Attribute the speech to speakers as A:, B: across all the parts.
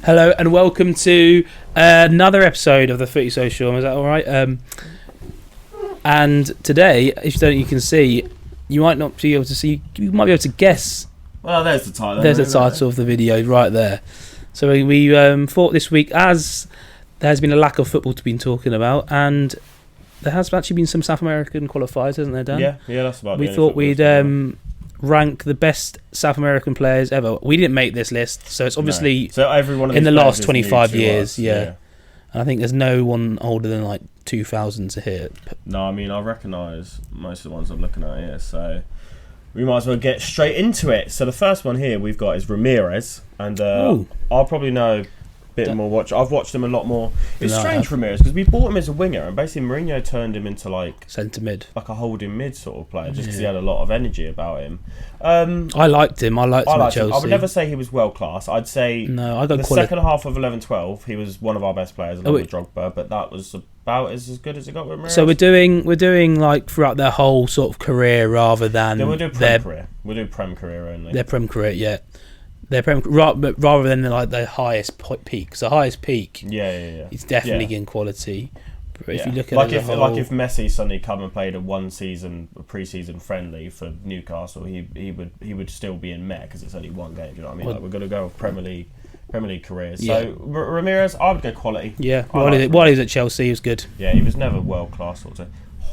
A: Hello and welcome to another episode of the Footy Social. Is that all right? And today, if you can see, you might not be able to see. You might be able to guess.
B: Well, there's the title.
A: There's the title of the video right there. So we thought this week, as there has been a lack of football to be talking about, and there has actually been some South American qualifiers, hasn't there, Dan?
B: Yeah, that's about.
A: We thought we'd rank the best South American players ever. We didn't make this list, so it's obviously
B: so everyone
A: in the last 25 years. Yeah. And I think there's no one older than like 2000 to hit.
B: No, I mean I recognise most of the ones I'm looking at here, so we might as well get straight into it. So the first one here we've got is Ramirez, and I'll probably know a bit more. I've watched him a lot more. It's strange, Ramirez, because we bought him as a winger, and basically Mourinho turned him into like
A: centre mid,
B: like a holding mid sort of player, just because he had a lot of energy about him.
A: I liked him. I liked him at Chelsea.
B: I would never say he was world class. I'd say
A: I got
B: the second half of 11-12, he was one of our best players, along with Drogba, but that was about as good as it got with Ramirez.
A: So we're doing like throughout their whole sort of career rather than
B: we'll do Prem career. We'll do Prem career only.
A: Their Prem career, yeah. Their Prem rather than like their highest peak. So highest peak, it's definitely in quality. But if you look at
B: if Messi suddenly come and played a pre-season friendly for Newcastle, he would still be in Meh because it's only one game. Do you know what I mean? Like we're gonna go with Premier League careers. So Ramirez, I would go quality.
A: Yeah, while he was at Chelsea, he was good.
B: Yeah, he was never world class. Also,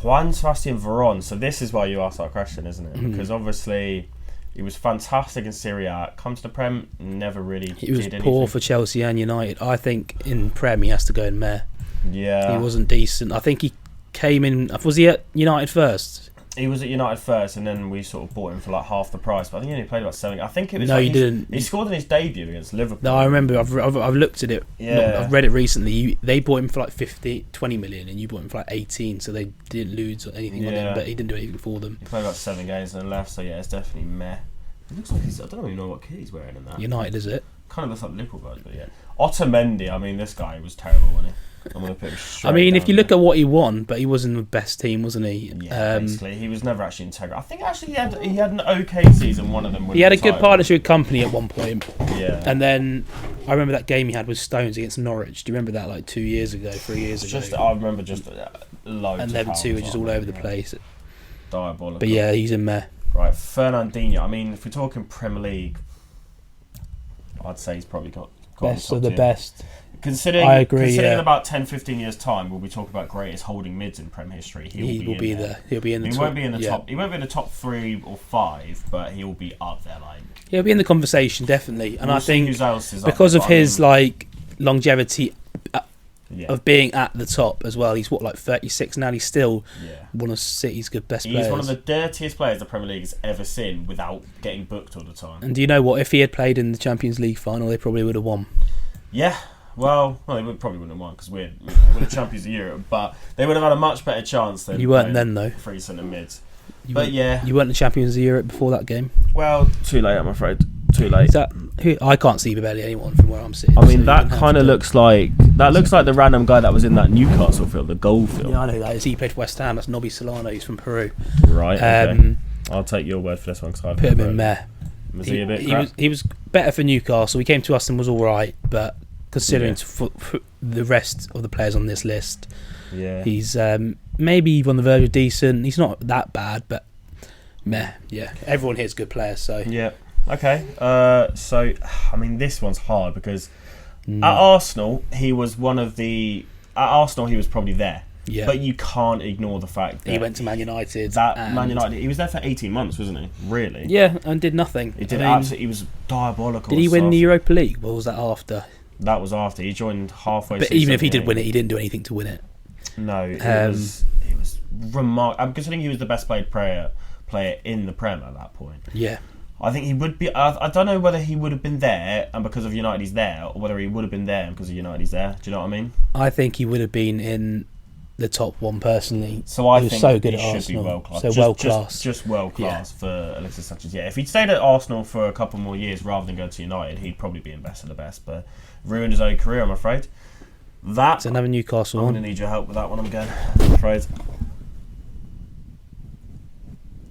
B: Juan Sebastian Veron. So this is why you asked that question, isn't it? Because obviously he was fantastic in Serie A. Comes to Prem, never really. He was
A: poor for Chelsea and United. I think in Prem he has to go in Meh.
B: Yeah,
A: he wasn't decent. I think he came in. Was he at United first?
B: He was at United first, and then we sort of bought him for like half the price. But I think he only played about 7. I think it was.
A: No, he didn't.
B: He scored in his debut against Liverpool.
A: No, I remember. I've looked at it.
B: Yeah,
A: I've read it recently. They bought him for like 20 million, and you bought him for like 18. So they didn't lose anything on him, but he didn't do anything for them.
B: He played about 7 games and then left. So yeah, it's definitely Meh. It looks like I don't even know what kit he's wearing in that.
A: United, is it?
B: Kind of looks like the Liverpool guys, but yeah. Otamendi, I mean, this guy was terrible, wasn't he? I'm gonna put him straight.
A: I mean, if you look at what he won, but he was in the best team, wasn't he?
B: Yeah, basically, he was never actually integral. I think actually he had an okay season. One of them.
A: He had a good partnership with Company at one point.
B: Yeah.
A: And then I remember that game he had with Stones against Norwich. Do you remember that? Like 2 years ago, 3 years ago.
B: I remember just loads.
A: And them two were just all over the place.
B: Diabolical.
A: But yeah, he's in Meh.
B: Right, Fernandinho. I mean, if we're talking Premier League, I'd say he's probably got
A: best of the best.
B: I agree. Considering about 10-15 years time, we'll be talking about greatest holding mids in Prem history. He will be there. He'll be in the top. He won't be in the top. He won't be in the top 3 or 5, but he'll be up there. Like
A: he'll be in the conversation definitely. And I think because of
B: up,
A: his like longevity of being at the top as well. He's like 36 now. He's still one of City's best players.
B: He's one of the dirtiest players the Premier League has ever seen without getting booked all the time.
A: And do you know what? If he had played in the Champions League final, they probably would have won.
B: Yeah. Well, they probably wouldn't have won because we're the champions of Europe, but they would have had a much better chance than
A: you weren't then though.
B: 3 centre mids.
A: You weren't the champions of Europe before that game.
B: Well, too late, I'm afraid. Too late.
A: I can't see barely anyone from where I'm sitting.
B: I mean, that kind of looks like the random guy that was in that Newcastle field, the goal field.
A: Yeah, I know that. He played for West Ham. That's Nobby Solano. He's from Peru.
B: Right. Okay. I'll take your word for this one because I
A: put him in Meh.
B: Was he a bit?
A: He was better for Newcastle. He came to us and was all right, but considering for the rest of the players on this list, he's maybe on the verge of decent. He's not that bad, but Meh. Yeah, everyone here is good players. So
B: yeah. Okay, so I mean this one's hard because at Arsenal he was probably there. Yeah. But you can't ignore the fact that
A: he went to Man United.
B: Man United, he was there for 18 months, wasn't he? Really?
A: Yeah, and did nothing.
B: He did absolutely. He was diabolical.
A: Did he win the Europa League? Or was that after?
B: That was after. He joined halfway.
A: But even if he did win it, he didn't do anything to win it.
B: No, it was remarkable. I'm considering he was the best played player in the Prem at that point.
A: Yeah.
B: I think he would be. I don't know whether he would have been there and because of United he's there, or whether he would have been there because of United he's there. Do you know what I mean?
A: I think he would have been in the top one personally.
B: So I think
A: was so good at
B: he should
A: Arsenal.
B: Be world class.
A: So world class.
B: Just world class for Alexis Sanchez. Yeah, if he'd stayed at Arsenal for a couple more years rather than go to United, he'd probably be in best of the best. But ruined his own career, I'm afraid.
A: It's another Newcastle one.
B: I'm going to need your help with that one. I'm afraid.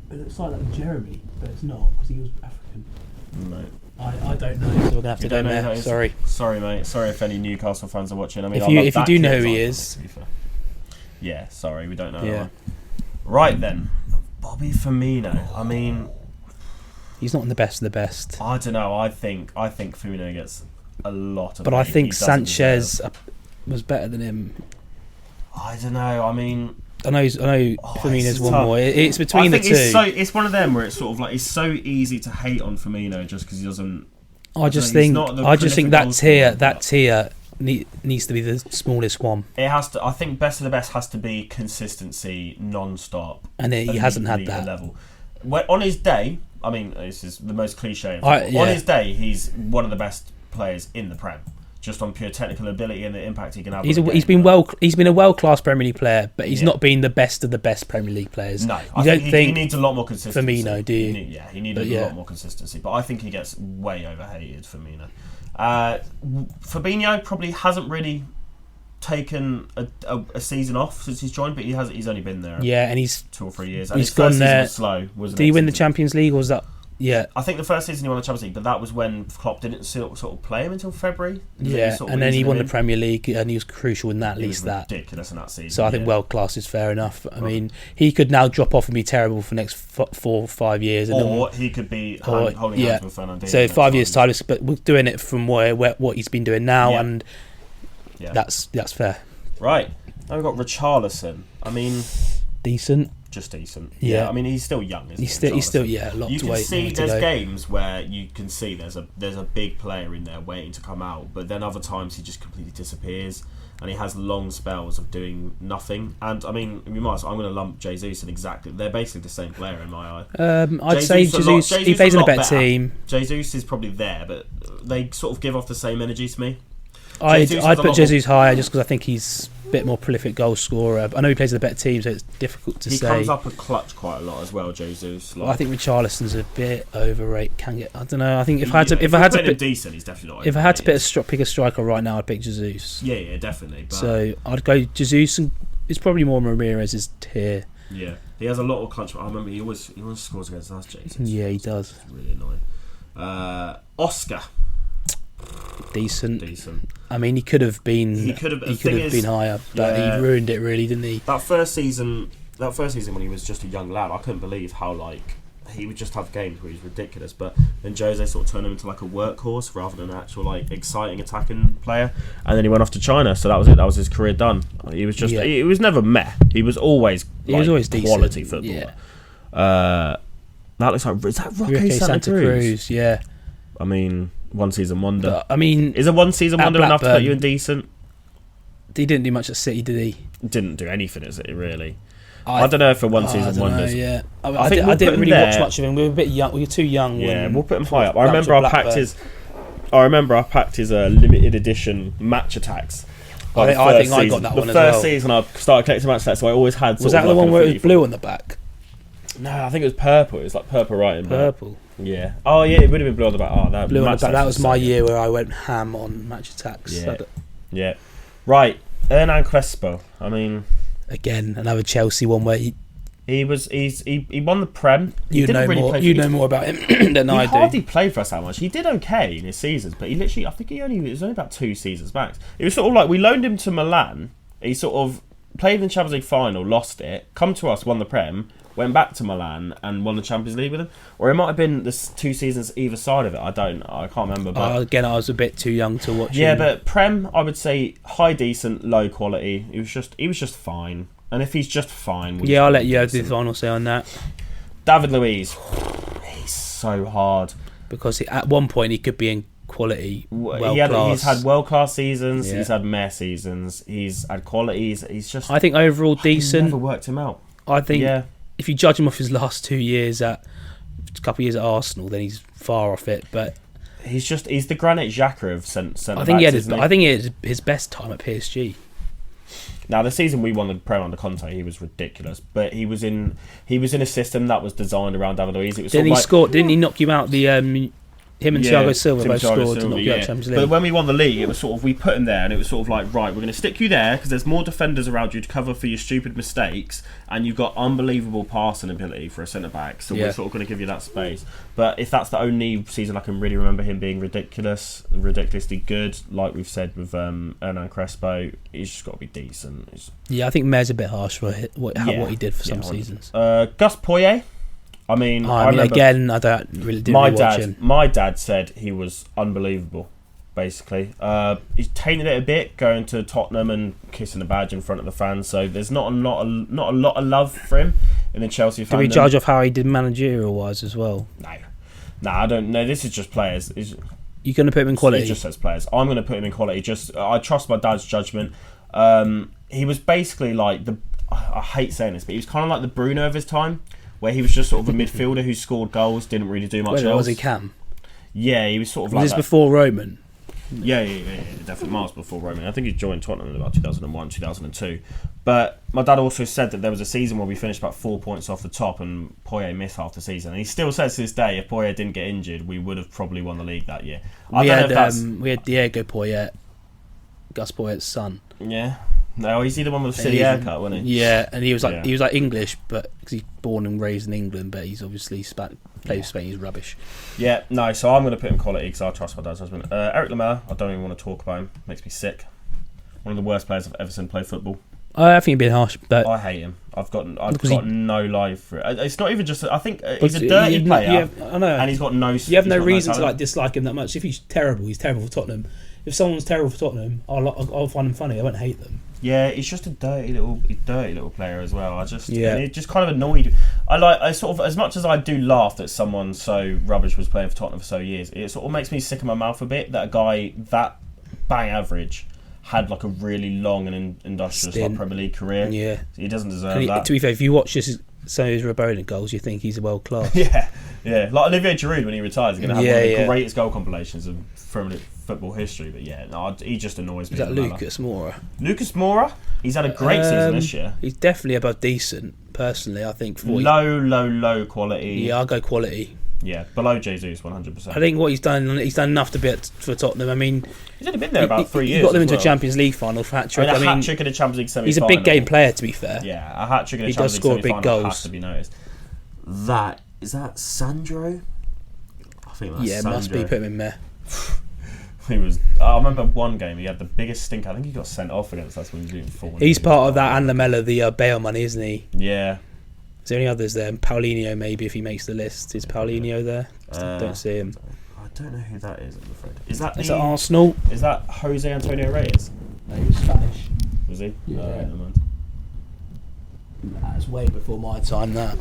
A: It looks like Jeremy, but it's not because he was African.
B: No.
A: I don't know, so we're gonna have to go there.
B: Sorry, mate. Sorry if any Newcastle fans are watching. I mean,
A: if you do know who he is,
B: yeah. Sorry, we don't know. Yeah. Right then, Bobby Firmino. I mean,
A: he's not in the best of the best.
B: I don't know. I think Firmino gets a lot of.
A: But I think Sanchez was better than him.
B: I don't know. I mean,
A: I know Firmino's one more. It's between the two.
B: It's one of them where it's sort of like it's so easy to hate on Firmino just because he doesn't.
A: I just think that tier needs to be the smallest one.
B: It has to. I think best of the best has to be consistency, non-stop,
A: and he hasn't had that
B: level. On his day, I mean, this is the most cliche. On his day, he's one of the best players in the Prem. Just on pure technical ability and the impact he can have. He's
A: been a world-class Premier League player, but he's not been the best of the best Premier League players.
B: No, I think he needs a lot more consistency.
A: Firmino, do you?
B: He needed a lot more consistency, but I think he gets way overhated. Firmino. Fabinho probably hasn't really taken a season off since he's joined, but he's only been there.
A: Yeah, and he's
B: 2 or 3 years. And
A: he's gone there.
B: Was slow, wasn't
A: Did he win the Champions League, or was that? Yeah,
B: I think the first season he won the Champions League, but that was when Klopp didn't sort of play him until February.
A: Yeah, and then he won the Premier League, and he was crucial in that. At least that
B: ridiculous in that season.
A: So I think world class is fair enough. I mean, he could now drop off and be terrible for the next 4 or 5 years,
B: or he could be holding hands with Fernandinho.
A: So 5 years time, but we're doing it from what he's been doing now, and that's fair.
B: Right, now we've got Richarlison. I mean,
A: decent.
B: Just decent. Yeah, I mean he's still young.
A: He's still a lot
B: you
A: to
B: can
A: wait.
B: See, there's games where you can see there's a big player in there waiting to come out, but then other times he just completely disappears, and he has long spells of doing nothing. And I mean, I'm going to lump Jesus in exactly. They're basically the same player in my eye.
A: I'd say Jesus. He plays in a better team.
B: Jesus is probably there, but they sort of give off the same energy to me.
A: I'd put Jesus higher just because I think he's a bit more prolific goal scorer. I know he plays in a better team, so it's difficult to say.
B: He comes up a clutch quite a lot as well, Jesus.
A: I think Richarlison's a bit overrated. I don't know. I think if I had to pick
B: decent, he's definitely not.
A: If I had to pick a striker right now, I'd pick Jesus.
B: Yeah, definitely. But
A: so I'd go Jesus, and it's probably more Ramirez's tier.
B: Yeah, he has a lot of clutch. I remember he always scores against us, Jesus.
A: Yeah, he does.
B: It's really annoying. Oscar.
A: Decent. I mean, he could have been higher, but he ruined it, really, didn't he?
B: That first season when he was just a young lad, I couldn't believe how he would just have games where he was ridiculous. But then Jose sort of turned him into like a workhorse rather than an actual exciting attacking player. And then he went off to China, so that was it. That was his career done. He was just he was never meh. He was always quality
A: decent.
B: footballer. Yeah. That looks like, is that Roque Santa Cruz?
A: Yeah.
B: I mean, one season wonder.
A: But, I mean,
B: is a one season wonder enough to put you in decent?
A: He didn't do much at City, did he?
B: Didn't do anything at City, really. I don't know if a one season wonders.
A: Yeah, I didn't really watch much of him. We were a bit young. We were too young.
B: Yeah, we'll put him high up. I remember I packed his limited edition match attacks.
A: I think I got that one as well.
B: The first season I started collecting match attacks, so I always had.
A: Was that the one where it was blue on the back?
B: No, I think it was purple. It was like purple writing.
A: Purple.
B: Yeah. Oh yeah, it would have been blue on the back. Oh, that
A: blue on the back. That was my year where I went ham on match attacks.
B: Yeah. Right, Hernan Crespo. I mean,
A: again, another Chelsea one where he
B: won the Prem.
A: You know more about him than I do.
B: He hardly played for us that much. He did okay in his seasons, but it was only about 2 seasons max. It was sort of like we loaned him to Milan. He sort of played in the Champions League final, lost it, come to us, won the Prem, went back to Milan and won the Champions League with him. Or it might have been the 2 seasons either side of it. I can't remember. But
A: again, I was a bit too young to watch.
B: Yeah, but Prem, I would say high, decent, low quality. He was just fine. And if he's just fine,
A: I'll let you do the final say on that.
B: David Luiz, he's so hard
A: because at one point he could be in quality.
B: He's had world class seasons. Yeah. He's had meh seasons. He's had qualities. He's just.
A: I think overall decent.
B: Never worked him out.
A: I think if you judge him off his last 2 years a couple of years at Arsenal, then he's far off it. But
B: he's the Granit Xhaka of centre.
A: I think he had his best time at PSG.
B: Now the season we won the Prem under Conte, he was ridiculous. But he was in a system that was designed around David Luiz. It was
A: Didn't he knock you out the Him and Thiago Silva both scored to knock you out
B: yeah.
A: Champions League.
B: But when we won the league, it was sort of, we put him there, and it was sort of like, right, we're going to stick you there because there's more defenders around you to cover for your stupid mistakes, and you've got unbelievable passing ability for a centre back. So we're sort of going to give you that space. But if that's the only season I can really remember him being ridiculously good, like we've said with Hernan Crespo, he's just got to be decent.
A: I think Mayor's a bit harsh for what he did for some seasons.
B: Gus Poyet. I mean,
A: again, I don't really watch him.
B: My dad said he was unbelievable. Basically, he's tainted it a bit going to Tottenham and kissing the badge in front of the fans. So there's not a lot of love for him in the Chelsea fandom.
A: Do we judge off how he did managerial wise as well?
B: No, I don't know. This is just players.
A: You're going to put him in quality?
B: It just says players. I'm going to put him in quality. I trust my dad's judgment. He was basically like I hate saying this, but he was kind of like the Bruno of his time, where he was just sort of a midfielder who scored goals, didn't really do much else.
A: Was he Cam?
B: Yeah, he was sort of
A: like. Was this before Roman?
B: Yeah, definitely miles before Roman. I think he joined Tottenham in about 2001, 2002. But my dad also said that there was a season where we finished about 4 points off the top and Poyet missed half the season. And he still says to this day, if Poyet didn't get injured, we would have probably won the league that year.
A: We had Diego Poyet, Gus Poyet's son.
B: Yeah. No, he's the one with the silly haircut, wasn't he?
A: Yeah, and he was like English, but because he's born and raised in England, but he's obviously plays Spain. He's rubbish.
B: Yeah, no. So I'm going to put him quality because I trust my dad's husband. Eric Lamela, I don't even want to talk about him. Makes me sick. One of the worst players I've ever seen play football.
A: I think you're being harsh, but
B: I hate him. I've got no life for it. It's not even just. I think he's a dirty player.
A: I know,
B: and he's got no.
A: You have no reason to dislike him that much. If he's terrible for Tottenham. If someone's terrible for Tottenham, I'll find them funny. I won't hate them.
B: Yeah, he's just a dirty little player as well. And it just kind of annoyed. I sort of, as much as I do laugh that someone so rubbish was playing for Tottenham for so years, it sort of makes me sick in my mouth a bit that a guy that bang average had like a really long and industrious Premier League career.
A: Yeah,
B: he doesn't deserve that.
A: To be fair, if you watch some of his Rabona goals, you think he's world class.
B: yeah. Like Olivier Giroud when he retires, he's going to have one of the greatest goal compilations of Premier League football history. But he just annoys me.
A: Is that Lucas Moura?
B: Lucas Moura? He's had a great season this year.
A: He's definitely above decent, personally, I think.
B: Low quality.
A: Yeah, I'll go quality.
B: Yeah, below Jesus, 100%.
A: I think what he's done enough to be for Tottenham. I mean,
B: he's only been there about 3 years.
A: He got them into a Champions League final for hat-trick.
B: A hat-trick in a Champions League semi-final.
A: He's a big game player, to be fair.
B: Yeah, a hat-trick in a Champions League semi-final has to be noticed. Is that Sandro? I think that's Sandro.
A: Must be. Put him in there.
B: I remember one game he had the biggest stink. I think he got sent off against us when he was shooting 4.
A: He's part of that and Lamela, the bail money, isn't he?
B: Yeah.
A: Is there any others there? Paulinho, maybe, if he makes the list. Is Paulinho there? Don't see him.
B: I don't know who that is, I'm afraid. Is that
A: Arsenal?
B: Is that Jose Antonio Reyes?
A: No, he was Spanish.
B: Was he?
A: Yeah.
B: Never mind.
A: That's way before my time, that.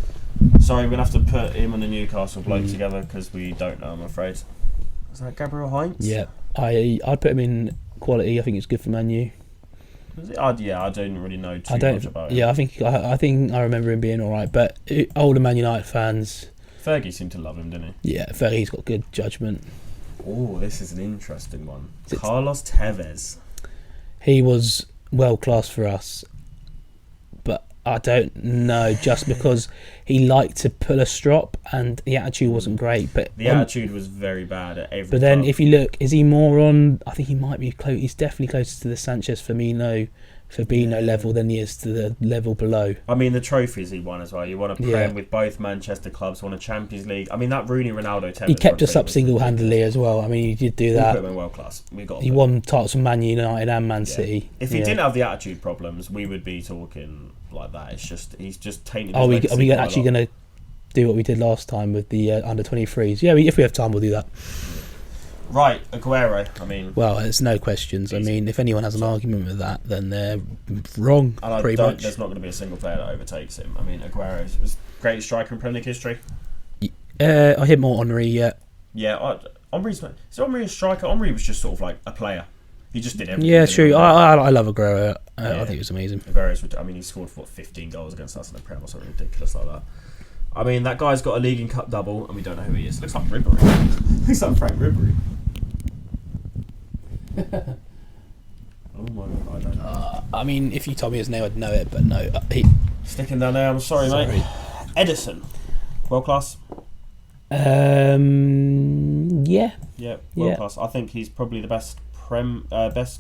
B: Sorry, we're going to have to put him and the Newcastle bloke together because we don't know, I'm afraid. Is that Gabriel Heinz?
A: Yeah. I'd put him in quality. I think it's good for Man U.
B: I don't really know too much about him.
A: Yeah, I think I remember him being alright, but older Man United fans...
B: Fergie seemed to love him, didn't he?
A: Yeah, Fergie's got good judgment.
B: Oh, this is an interesting one. Carlos Tevez.
A: He was world class for us, but I don't know, just because he liked to pull a strop and the attitude wasn't great. But
B: the attitude was very bad at every
A: But then if you look, is he more on... I think he might be close. He's definitely closer to the Sanchez Fabinho level than he is to the level below.
B: I mean, the trophies he won as well. You won a Prem with both Manchester clubs, won a Champions League. I mean, that Rooney, Ronaldo, Tevez...
A: He kept us up single-handedly as well. I mean, he did do that.
B: We put him in world class.
A: He won titles from Man United and Man City.
B: If he didn't have the attitude problems, we would be talking like that. It's just he's just tainted.
A: Are we actually going to do what we did last time with the under 23s? Yeah, if we have time, we'll do that.
B: Right, Aguero. I mean,
A: well, there's no questions. I mean, if anyone has an argument with that, then they're wrong.
B: And
A: pretty much.
B: There's not going to be a single player that overtakes him. I mean, Aguero was the greatest striker in Premier League history.
A: I hit more Henry. Yeah.
B: Yeah, Henry's a striker. Henry was just sort of like a player. He just did everything.
A: Yeah, true. I love Aguero. I think it was amazing.
B: Aguero's, I mean, he scored 15 goals against us in the Prem or something ridiculous like that. I mean, that guy's got a League and Cup double, and we don't know who he is. Looks like Ribery. Looks like Frank Ribery. Oh my god, I don't know.
A: I mean, if you told me his name, I'd know it, but no.
B: Sticking down there, I'm sorry, mate. Edison. World class?
A: Yeah.
B: Yeah, world class. I think he's probably the best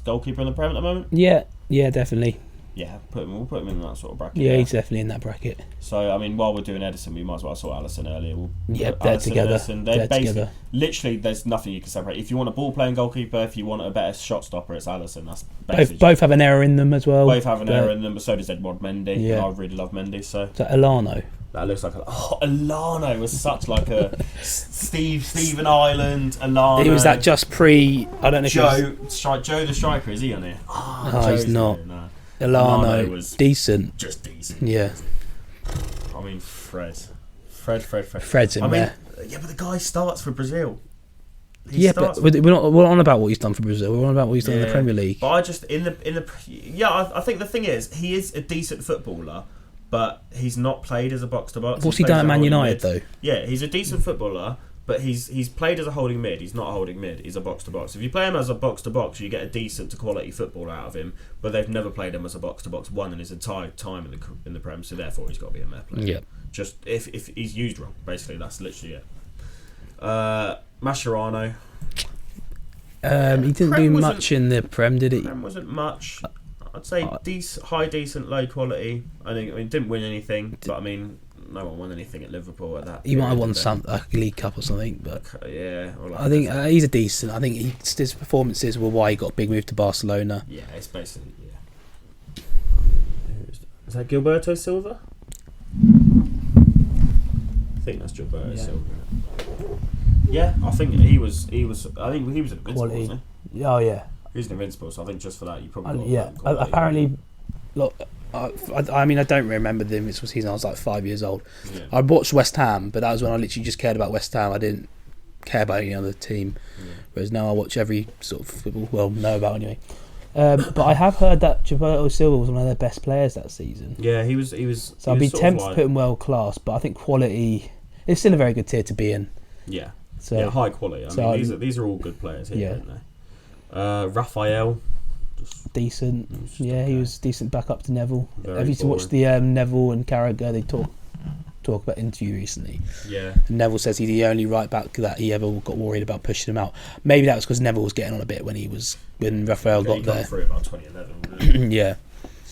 B: goalkeeper in the Prem at the moment.
A: Yeah, definitely.
B: Yeah, we'll put him in that sort of bracket.
A: Yeah, he's definitely in that bracket.
B: So, I mean, while we're doing Edison, we might as well sort Alisson earlier.
A: They're together.
B: They're together. Literally, there's nothing you can separate. If you want a ball-playing goalkeeper, if you want a better shot stopper, it's Alisson. That's
A: both have an error in them as well.
B: Both have an error in them, but so does Edouard Mendy.
A: Yeah.
B: I really love Mendy. So
A: Elano.
B: That looks like Elano was such like a Stephen Ireland. Elano.
A: It was that just pre. I don't know.
B: Joe the striker, is he on here?
A: Oh, he's not.
B: No.
A: Elano was decent.
B: Just decent.
A: Yeah.
B: I mean, Fred's
A: in there.
B: Yeah, but the guy starts for Brazil.
A: But we're on about what he's done for Brazil. We're on about what he's done in the Premier League.
B: But I just I think the thing is he is a decent footballer, but he's not played as a box to box.
A: What's he done at Man United though?
B: Yeah, he's a decent footballer, but he's played as a holding mid. He's not a holding mid. He's a box to box. If you play him as a box to box, you get a decent to quality football out of him. But they've never played him as a box to box one in his entire time in the Prem. So therefore, he's got to be a Met player.
A: Yeah.
B: Just if he's used wrong, basically that's literally it. Mascherano.
A: He didn't do much in the Prem, did he?
B: Prem wasn't much. I'd say decent, low quality. I mean, didn't win anything, but I mean, no one won anything at Liverpool at that.
A: He might have won a League Cup or something, but
B: I
A: think he's a decent. I think his performances were why he got a big move to Barcelona.
B: Yeah, it's basically Is that Gilberto Silva? I think that's Gilberto Silva. Yeah, I think he was. I think he was an invincible, wasn't he?
A: Oh yeah.
B: He was an invincible, so I think just for that you probably.
A: Apparently, look. I mean, I don't remember the invincible season. I was like 5 years old.
B: Yeah.
A: I watched West Ham, but that was when I literally just cared about West Ham. I didn't care about any other team. Yeah. Whereas now I watch every sort of football. Well, know about anyway. But I have heard that Gilberto Silva was one of their best players that season.
B: Yeah, he was.
A: So I'd be tempted to put him world class, but I think quality is still a very good tier to be in.
B: Yeah. So high quality. I mean, these are all good players here, aren't they? Raphael.
A: Decent. He was decent back up to Neville. Have you watched the Neville and Carragher? They talk about interview recently.
B: Yeah.
A: And Neville says he's the only right back that he ever got worried about pushing him out. Maybe that was because Neville was getting on a bit when Raphael got there.
B: Through about 2011.
A: Yeah.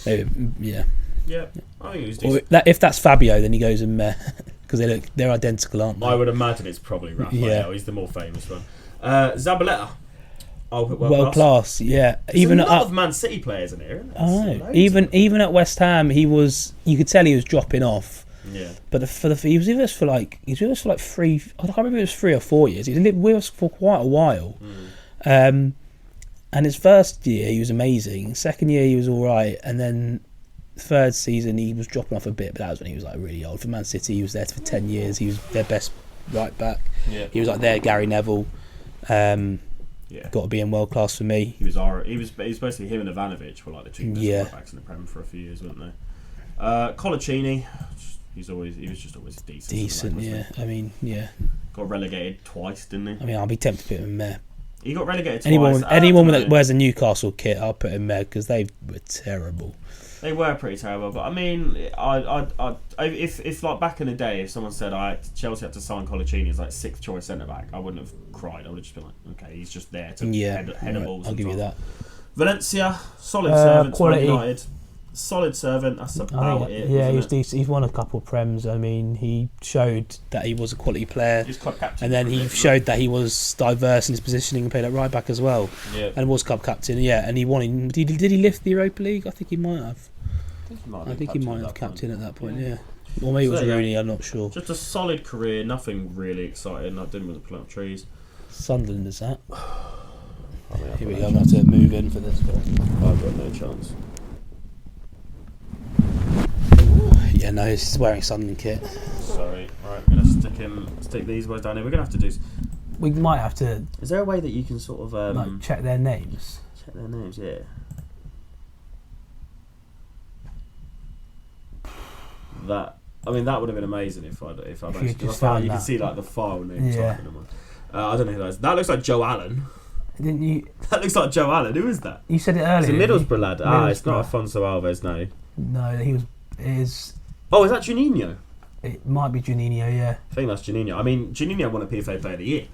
A: Maybe. Yeah.
B: Yeah. I think he was decent.
A: If that's Fabio, then he goes in there because they're identical, aren't they?
B: I would imagine it's probably Raphael. Yeah. He's the more famous one. Zabaleta.
A: World class, yeah.
B: There's even a lot of Man City players in here, isn't there?
A: Even at West Ham, you could tell he was dropping off.
B: Yeah.
A: But he was with us for like 3. I can't remember if it was 3 or 4 years. He lived with us for quite a while. And his first year he was amazing. Second year he was all right, and then third season he was dropping off a bit. But that was when he was like really old. For Man City, he was there for 10 years. He was their best right back.
B: Yeah.
A: He was like their Gary Neville. Got to be in world class for me.
B: He was basically him and Ivanovic were like the two best right backs in the Prem for a few years, weren't they? Colaccini, he was just always decent.
A: Decent, yeah. I mean, yeah.
B: Got relegated twice, didn't he?
A: I mean, I'll be tempted to put him there.
B: He got relegated twice.
A: Anyone that wears a Newcastle kit, I'll put him there because they were terrible.
B: They were pretty terrible, but I mean, if like back in the day, if someone said Chelsea had to sign Colaccini as like 6th choice centre back, I wouldn't have cried. I would have just been like, okay, he's just there to head a balls.
A: I'll give you that.
B: Valencia, solid servant.
A: Quality.
B: United, solid servant. That's about it.
A: Yeah, he was decent. He's won a couple of Prems. I mean, he showed that he was a quality player.
B: He's club captain,
A: and then he showed that he was diverse in his positioning and played at right back as well.
B: Yeah,
A: and was club captain. Yeah, and he won. Did he lift the Europa League? I think he might have. I think he might have captain at that point, yeah. Or maybe it was Rooney, I'm not sure.
B: Just a solid career, nothing really exciting. I didn't want to pull up trees.
A: Sunderland is that? Here we go, I'm going to have to move in for this.
B: I've got no chance.
A: Yeah, no, he's wearing Sunderland kit.
B: Sorry, right, I'm going to stick these boys down here. We're going to have to do...
A: We might have to...
B: Is there a way that you can sort of...
A: check their names?
B: Check their names, yeah. That would have been amazing if I'd managed to find. You can see like the file names.
A: Yeah.
B: I don't know who that is. That looks like Joe Allen.
A: Didn't you?
B: That looks like Joe Allen. Who is that?
A: You said it earlier.
B: It's a Middlesbrough lad. It's not Afonso Alves, no.
A: No, he was.
B: Oh, is that Juninho?
A: It might be Juninho, yeah.
B: I think that's Juninho. I mean, Juninho won a PFA Player of the Year.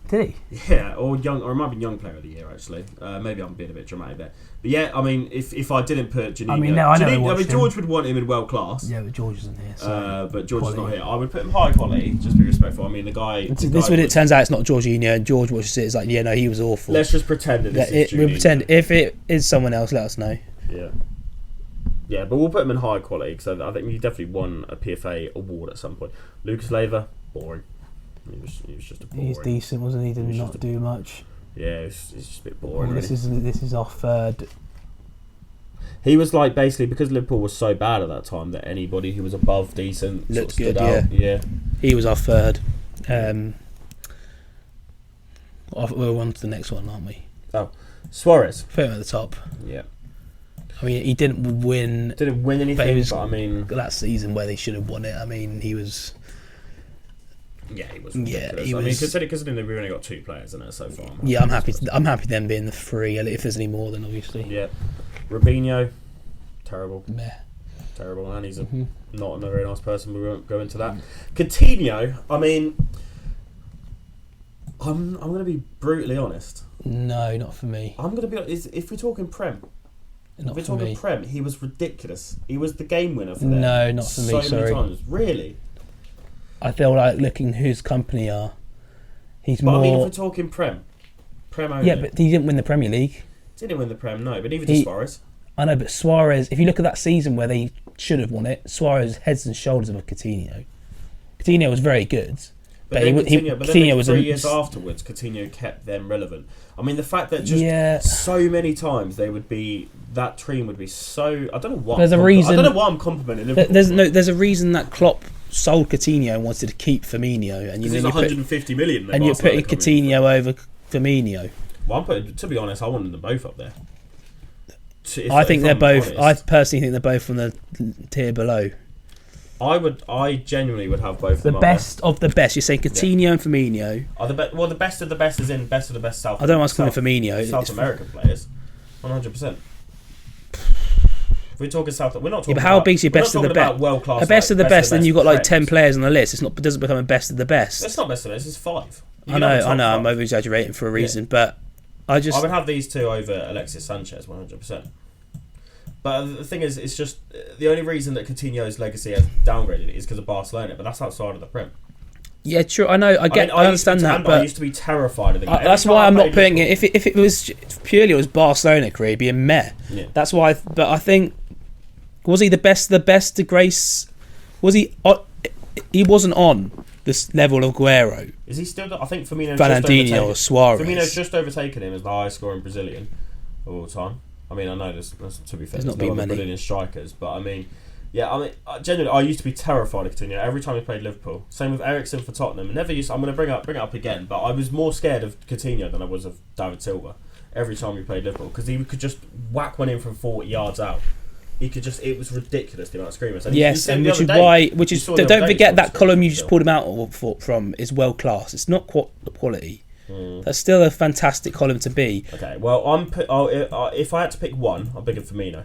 A: Did he?
B: Yeah, or it might be young player of the year actually. Maybe I'm being a bit dramatic there. But yeah, I mean, if I didn't put Janino, George would want him in world class.
A: Yeah, but George isn't here. So
B: but George is not here. I would put him high quality, just to be respectful. I mean, the guy.
A: It turns out it's not Jorginho, and George watches it. It's like, yeah, no, he was awful.
B: Let's just pretend that this is.
A: We'll pretend. If it is someone else, let us know.
B: Yeah. Yeah, but we'll put him in high quality because I think he definitely won a PFA award at some point. Lucas Leiva, boring. He was just a boring.
A: He's decent, wasn't he? Did not do much.
B: Yeah, he's just a bit boring.
A: This is our third.
B: He was like basically because Liverpool was so bad at that time that anybody who was above decent
A: looked
B: stood
A: good.
B: out. Yeah.
A: He was our third. We're on to the next one, aren't we?
B: Oh, Suarez.
A: Put him at the top.
B: Yeah.
A: I mean, he didn't win.
B: Didn't win anything, but I mean,
A: that season where they should have won it. I mean, he was.
B: Yeah, he was ridiculous. I mean, considering that we've only got 2 players in it so far.
A: I'm happy. I'm happy them being the 3. If there's any more, then obviously.
B: Yeah, Robinho, terrible.
A: Meh.
B: Terrible, and he's not a very nice person. We won't go into that. Coutinho, I mean, I'm going to be brutally honest.
A: No, not for me.
B: I'm going to be honest. If we're talking Prem,
A: not for me.
B: Prem, he was ridiculous. He was the game winner for them.
A: No, not for me.
B: So many times, really.
A: I feel like looking whose company are. He's more.
B: I mean, if we're talking Prem only.
A: Yeah, but he didn't win the Premier League.
B: Didn't win the Prem, no. But neither did Suarez.
A: I know, but Suarez. If you look at that season where they should have won it, Suarez heads and shoulders above Coutinho. Coutinho was very good.
B: But Coutinho was 3 years afterwards. Coutinho kept them relevant. I mean, the fact that just so many times that team would be so. I don't know why.
A: There's a reason.
B: I don't know why I'm complimenting Liverpool.
A: There's a reason that Klopp sold Coutinho and wanted to keep Firmino, and
B: there's 150 million.
A: And you're putting Coutinho over Firmino.
B: Well, to be honest, I wanted them both up there.
A: I personally think they're both on the tier below.
B: I genuinely would have both of them.
A: The best of the best. You're saying Coutinho and Firmino.
B: Well, the best of the best is in best of the best South.
A: I don't know what's calling Firmino.
B: South American players, 100%. We're talking South. We're not talking.
A: Yeah, but how big's your best of the best?
B: World class.
A: A best of the best. Then you've got like 10 players on the list. It doesn't become a best of the best.
B: It's not best of the best. It's 5.
A: I know. I'm over exaggerating for a reason, but I would have
B: these 2 over Alexis Sanchez 100%. But the thing is, it's just the only reason that Coutinho's legacy has downgraded is because of Barcelona. But that's outside of the Prem.
A: Yeah, true. I know. I understand that. But
B: I used to be terrified of the game.
A: That's why I'm not putting it. If it was purely it was Barcelona career, it'd be a meh.
B: Yeah.
A: That's why. But I think was he the best of the best to grace? Was he? He wasn't on this level of Aguero.
B: Is he still? I think Firmino's
A: Fernandinho or Suarez.
B: Firmino's just overtaken him as the highest scoring Brazilian of all time. I mean, I know there's to be fair, there's no other Brazilian strikers, but I mean, genuinely, I used to be terrified of Coutinho every time he played Liverpool. Same with Eriksen for Tottenham. I'm going to bring it up again, but I was more scared of Coutinho than I was of David Silva every time he played Liverpool because he could just whack one in from 40 yards out. It was ridiculous the amount of screamers. And don't forget that column you just pulled him out from is world class. It's not quality. That's still a fantastic column to be. Okay, well, if I had to pick one, I'm picking Firmino.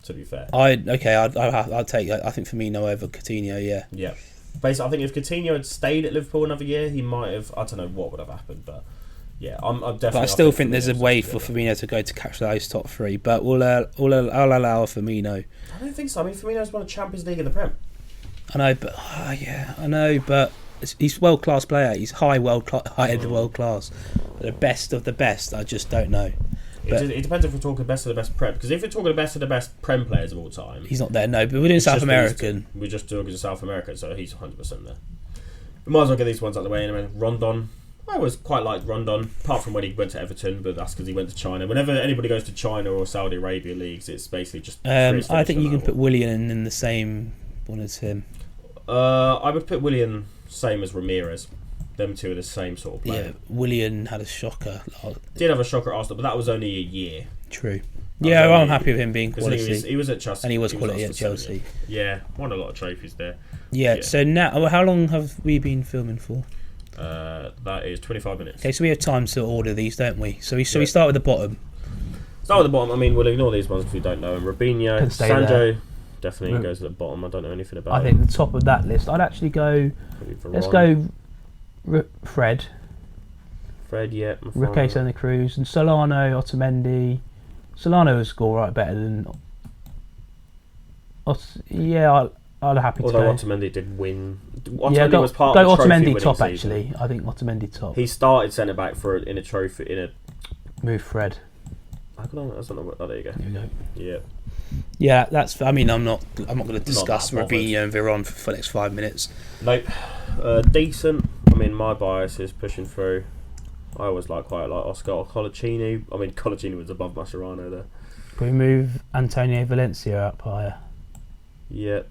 B: To be fair,
A: I'd take. I think Firmino over Coutinho. Yeah.
B: Yeah. Basically, I think if Coutinho had stayed at Liverpool another year, he might have. I don't know what would have happened, but yeah, I'm definitely.
A: But I still think there's a way for Firmino to go to catch those top 3. But I'll allow Firmino.
B: I don't think so. I mean, Firmino's won a Champions League in the Prem.
A: I know, but. He's a world-class player. He's high-end world-class. The best of the best, I just don't know.
B: It depends if we're talking best of the best Prem. Because if we're talking the best of the best Prem players of all time...
A: He's not there, no. But we're doing South American.
B: We're just doing South American, so he's 100% there. We might as well get these ones out of the way anyway. Rondon. I always quite liked Rondon, apart from when he went to Everton, but that's because he went to China. Whenever anybody goes to China or Saudi Arabia leagues, it's basically just...
A: I think you can put Willian in the same one as him.
B: I would put Willian... same as Ramirez. Them 2 are the same sort of player.
A: Yeah, Willian had a shocker.
B: Did have a shocker at Arsenal, but that was only a year.
A: True. Yeah, I'm happy with him being quality.
B: He was at Chelsea.
A: And he was quality at Chelsea.
B: Yeah, won a lot of trophies there.
A: Yeah, so now, how long have we been filming for?
B: That is 25 minutes.
A: Okay, so we have time to order these, don't we? So we start with the bottom.
B: Start with the bottom. I mean, we'll ignore these ones if we don't know. And Robinho, Sancho... definitely goes at the bottom. I don't know anything about it.
A: I think the top of that list, I'd actually go... Let's go Fred.
B: Fred, yeah.
A: Rique Santa Cruz and Solano, Otamendi. Solano will score right better than. Yeah, I'd happy to.
B: Although Otamendi did win.
A: Otamendi
B: was part of the
A: Otamendi top
B: season.
A: actually. I think Otamendi top.
B: He started centre back in a trophy in a.
A: Move Fred.
B: I don't know. Oh, there you go.
A: There we go.
B: Yeah.
A: Yeah, that's. I mean, I'm not going to discuss Robinho and Veron for the next 5 minutes.
B: Nope. Decent. I mean, my bias is pushing through. I always quite like Oscar Colaccini. I mean, Colaccini was above Mascherano there.
A: Can we move Antonio Valencia up higher?
B: Yeah.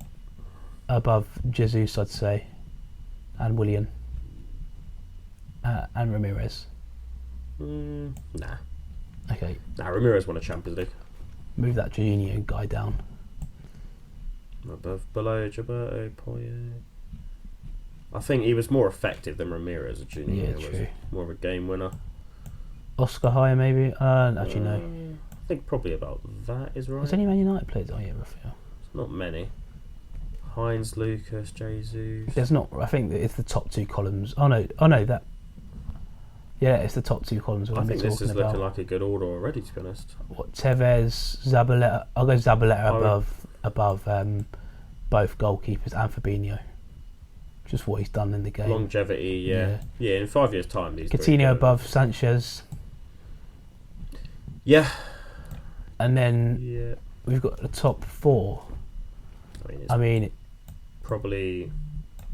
A: Above Jesus, I'd say, and Willian, and Ramirez.
B: Nah.
A: Okay.
B: Nah, Ramirez won a Champions League.
A: Move that Juninho guy down.
B: Below Gilberto Poyet. I think he was more effective than Ramirez. Juninho was more of a game winner.
A: Oscar higher, maybe? Actually, no.
B: I think probably about that is right.
A: Has any Man United players? Oh, yeah, Raphael.
B: Not many. Heinz, Lucas, Jesus.
A: There's not. I think that it's the top two columns. Oh no, that. Yeah, it's the top two columns.
B: I think this is looking like a good order already, to be honest.
A: What, Tevez, Zabaleta? I'll go Zabaleta above both goalkeepers and Fabinho. Just what he's done in the game.
B: Longevity, yeah. In 5 years' time, these.
A: Coutinho above Sanchez.
B: Yeah.
A: And then we've got the top four. I mean,
B: probably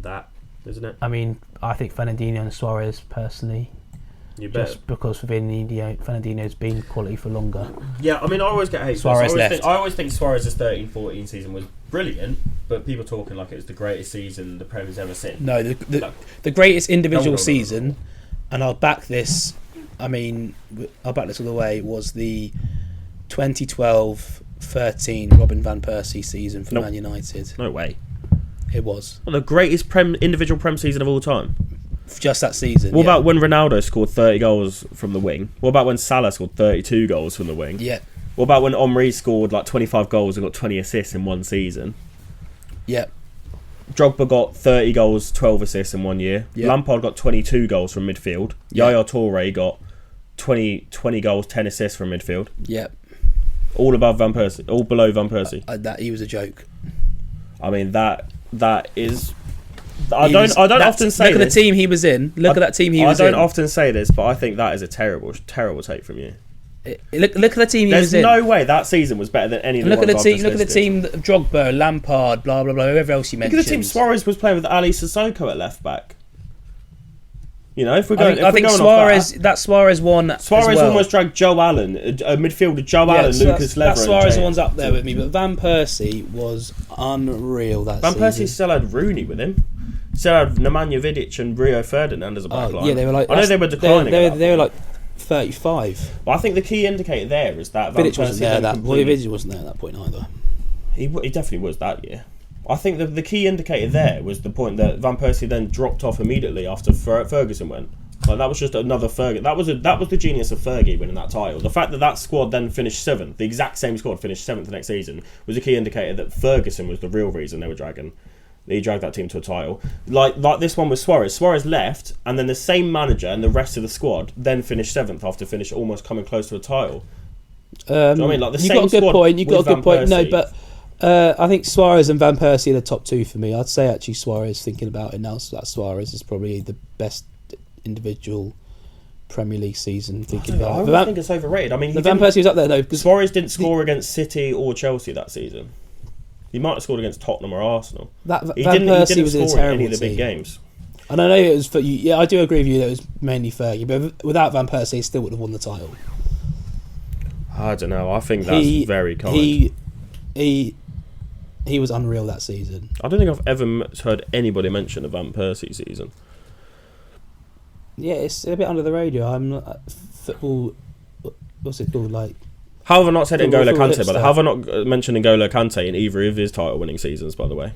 B: that, isn't it?
A: I mean, I think Fernandinho and Suarez personally.
B: You bet.
A: Just because Fernandinho's been quality for longer.
B: Yeah, I mean, I always get hate.
A: Suarez
B: I always think Suarez's 13-14 season was brilliant, but people talking like it was the greatest season the Premier's ever seen.
A: No, the great individual season, and I'll back this. I mean, I'll back this all the way. Was the 2012-13 Robin van Persie season for Man United?
B: No way.
A: It was.
B: Well, the greatest individual Prem season of all time.
A: Just that season.
B: What about when Ronaldo scored 30 goals from the wing? What about when Salah scored 32 goals from the wing?
A: Yeah.
B: What about when Henry scored 25 goals and got 20 assists in one season?
A: Yeah.
B: Drogba got 30 goals, 12 assists in 1 year.
A: Yep.
B: Lampard got 22 goals from midfield.
A: Yep.
B: Yaya Toure got 20 goals, 10 assists from midfield.
A: Yep.
B: All above Van Persie. All below Van Persie.
A: That he was a joke.
B: I mean, that is... I don't often say this.
A: Look at the team he was in. I
B: don't often say this, but I think that is a terrible take from you.
A: Look at the team he was in.
B: There's no way that season was better than any of the ones I've just listed.
A: Look at the team, Drogba, Lampard, blah, blah, blah, whoever else you mentioned.
B: Look at the team Suarez was playing with Ali Sissoko at left back. You know, if we're going,
A: I think Suarez won.
B: Suarez almost dragged Joe Allen, a midfielder. Joe Allen, Lucas Leiva.
A: That Suarez one's up there with me, but Van Persie was unreal that season.
B: Van Persie still had Rooney with him. Still had Nemanja Vidic and Rio Ferdinand as a backline.
A: Yeah, they were like.
B: I know they were declining.
A: They were like 35.
B: But I think the key indicator there is that
A: Van Vidic wasn't there. Vidic wasn't there at that point either.
B: He definitely was that year. I think the key indicator there was the point that Van Persie then dropped off immediately after Ferguson went. Like, that was just another Fergie. That was the genius of Fergie winning that title. The fact that squad then finished 7th, the exact same squad finished 7th the next season, was a key indicator that Ferguson was the real reason they were dragging. He dragged that team to a title. Like this one with Suarez. Suarez left, and then the same manager and the rest of the squad then finished 7th after almost coming close to a title. Do you know what I mean? Like the
A: you
B: same
A: got a good
B: squad
A: point. You got a good point.
B: Persie.
A: No, but I think Suarez and Van Persie are the top two for me. I'd say actually Suarez. Thinking about it now, so that Suarez is probably the best individual Premier League season.
B: I think it's overrated. I mean,
A: Van Persie was up there though.
B: Suarez didn't score against City or Chelsea that season. He might have scored against Tottenham or Arsenal.
A: He didn't
B: score in any of the big games.
A: And I know it was for you. Yeah, I do agree with you that it was mainly Fergie, but without Van Persie, he still would have won the title.
B: I don't know. I think that's very kind.
A: He was unreal that season.
B: I don't think I've ever heard anybody mention a Van Persie season.
A: Yeah, it's a bit under the radar. I'm not football. What's it called? Like.
B: How have I not said N'Golo Kante? But how have I not mentioned N'Golo Kante in either of his title-winning seasons? By the way.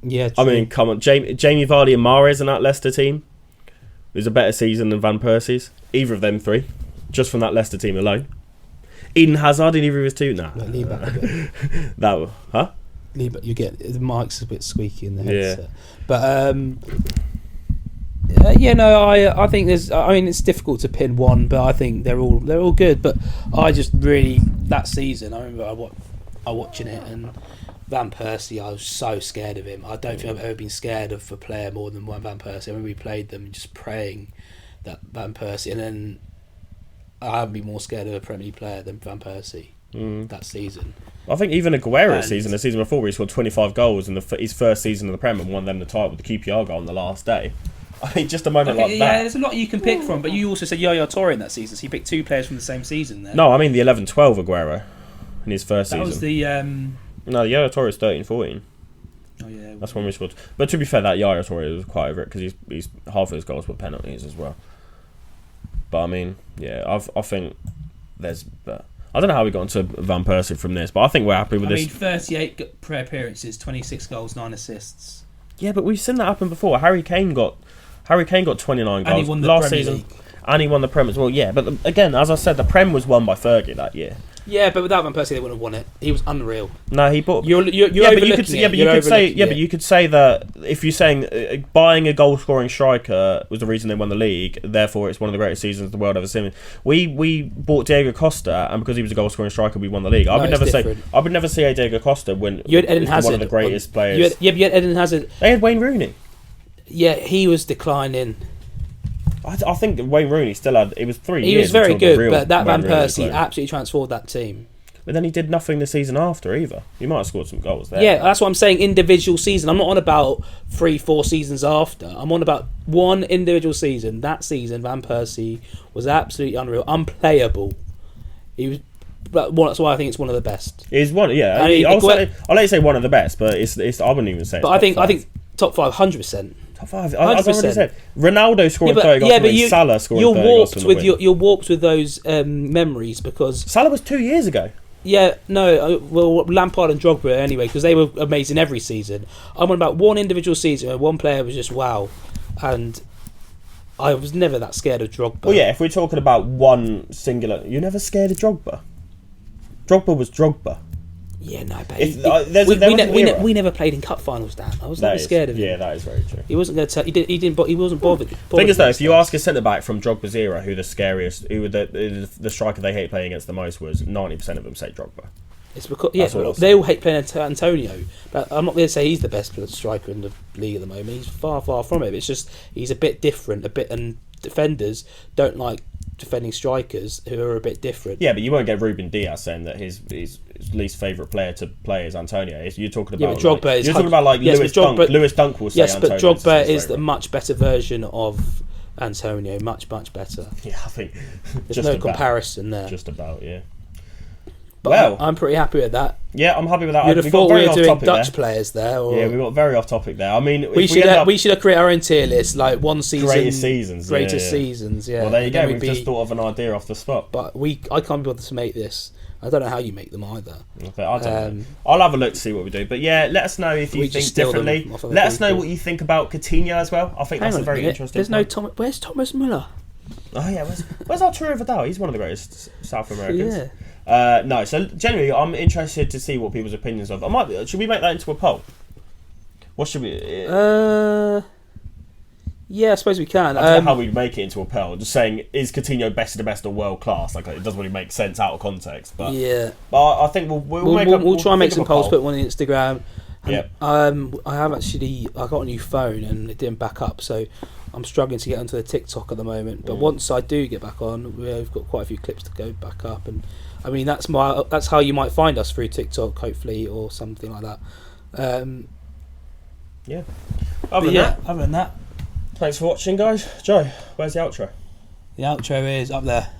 A: Yeah. True.
B: I mean, come on, Jamie Vardy and Mahrez in that Leicester team was a better season than Van Persie's. Either of them three, just from that Leicester team alone. Eden Hazard in either of his two. Nah.
A: Lean back a bit.
B: Lean
A: back. You get the mic's a bit squeaky in the headset.
B: Yeah.
A: But I think there's. I mean, it's difficult to pin one, but I think they're all good. But I just really that season. I remember I watching it, and Van Persie. I was so scared of him. I don't think I've ever been scared of a player more than one Van Persie. I remember we played them, just praying that Van Persie, and then I haven't been more scared of a Premier League player than Van Persie that season.
B: I think even Aguero's season, the season before, where he scored 25 goals in his first season of the Prem and won them the title with the QPR goal on the last day. I mean, just a moment like that.
A: Yeah, there's a lot you can pick from, but you also said Yaya Toure in that season, so you picked two players from the same season there.
B: No, I mean the 11-12 Aguero in his first season.
A: That was the...
B: No, Yaya Toure is 13-14.
A: Oh, yeah.
B: That's when we scored. But to be fair, that Yaya Toure was quite over it, because he's half of his goals were penalties as well. But I mean, yeah, I think there's... I don't know how we got into Van Persie from this, but I think we're happy with this.
A: 38 pre-appearances, 26 goals, 9 assists.
B: Yeah, but we've seen that happen before. Harry Kane got 29 goals
A: and he won the
B: last
A: Premier
B: season,
A: League.
B: And he won the Prem as well. Yeah, but again, as I said, the Prem was won by Fergie that year.
A: Yeah, but without Van Persie, they wouldn't have won it. He was unreal.
B: No, he bought.
A: You're
B: but you could say that if you're saying buying a goal scoring striker was the reason they won the league, therefore it's one of the greatest seasons the world ever seen. We bought Diego Costa, and because he was a goal scoring striker, we won the league. I would never say Diego Costa when
A: you had Eden Hazard,
B: one of the greatest players.
A: But you had Eden Hazard.
B: They had Wayne Rooney.
A: Yeah, he was declining.
B: I think Wayne Rooney still had. It was 3 years.
A: He was very good, but that Van Persie absolutely transformed that team.
B: But then he did nothing the season after either. He might have scored some goals there.
A: Yeah, that's what I'm saying. Individual season. I'm not on about 3-4 seasons after. I'm on about one individual season. That season, Van Persie was absolutely unreal, unplayable. He was. But that's why I think it's one of the best.
B: It's one, yeah. I'll let you say one of the best, but it's I wouldn't even say.
A: But I think top 5, 100%.
B: Top 5. I've already said Ronaldo scored 30 goals. But Salah scored 30 goals.
A: You're warped with those memories because
B: Salah was 2 years ago.
A: Yeah, no, well, Lampard and Drogba anyway, because they were amazing every season. I'm on about one individual season where one player was just wow, and I was never that scared of Drogba.
B: Well, yeah, if we're talking about one singular, you're never scared of Drogba. Drogba was Drogba.
A: Yeah, no, but we never played in cup finals, Dan. I was never scared of him.
B: Yeah, that is very true.
A: He wasn't going to tell. He wasn't bothered.
B: Thing is, though, if you ask a centre back from Drogba's era who the scariest, who the striker they hate playing against the most was, 90% of them say Drogba.
A: It's because they all hate playing Antonio, but I'm not going to say he's the best striker in the league at the moment. He's far from it. It's just he's a bit different, and defenders don't like defending strikers who are a bit different.
B: Yeah, but you won't get Ruben Diaz saying that his least favourite player to play is Antonio. You're talking about Lewis Dunk will say Antonio.
A: Yes, but Drogba is the much better version of Antonio, much better.
B: Yeah, I think
A: there's no comparison there.
B: Just about, yeah.
A: But I'm pretty happy with that.
B: Yeah, I'm happy with that.
A: You'd have thought we were doing Dutch players there.
B: Yeah, we got very off topic there. I mean,
A: we should have created our own tier list, like one season,
B: greatest seasons. Yeah. Well, there you go. We've just thought of an idea off the spot.
A: But I can't be bothered to make this. I don't know how you make them either.
B: Okay, I don't know. I'll have a look to see what we do. But yeah, let us know if you think differently. Let us know what you think about Coutinho as well. I think that's a very interesting.
A: There's no Tom. Where's Thomas Müller?
B: Oh yeah, where's Arturo Vidal? He's one of the greatest South Americans. Yeah. No, so generally, I'm interested to see what people's opinions of. Should we make that into a poll? What should we?
A: Yeah, I suppose we can.
B: I don't know how we make it into a poll. Just saying, is Coutinho best of the best or world class? Like, it doesn't really make sense out of context. But yeah, but I think we'll
A: try and make some polls. Put one on Instagram.
B: Yeah.
A: I got a new phone and it didn't back up, so I'm struggling to get onto the TikTok at the moment. But once I do get back on, we've got quite a few clips to go back up, and I mean that's how you might find us, through TikTok, hopefully, or something like that.
B: Yeah.
A: Other than that,
B: thanks for watching, guys. Joe, where's the outro?
A: The outro is up there.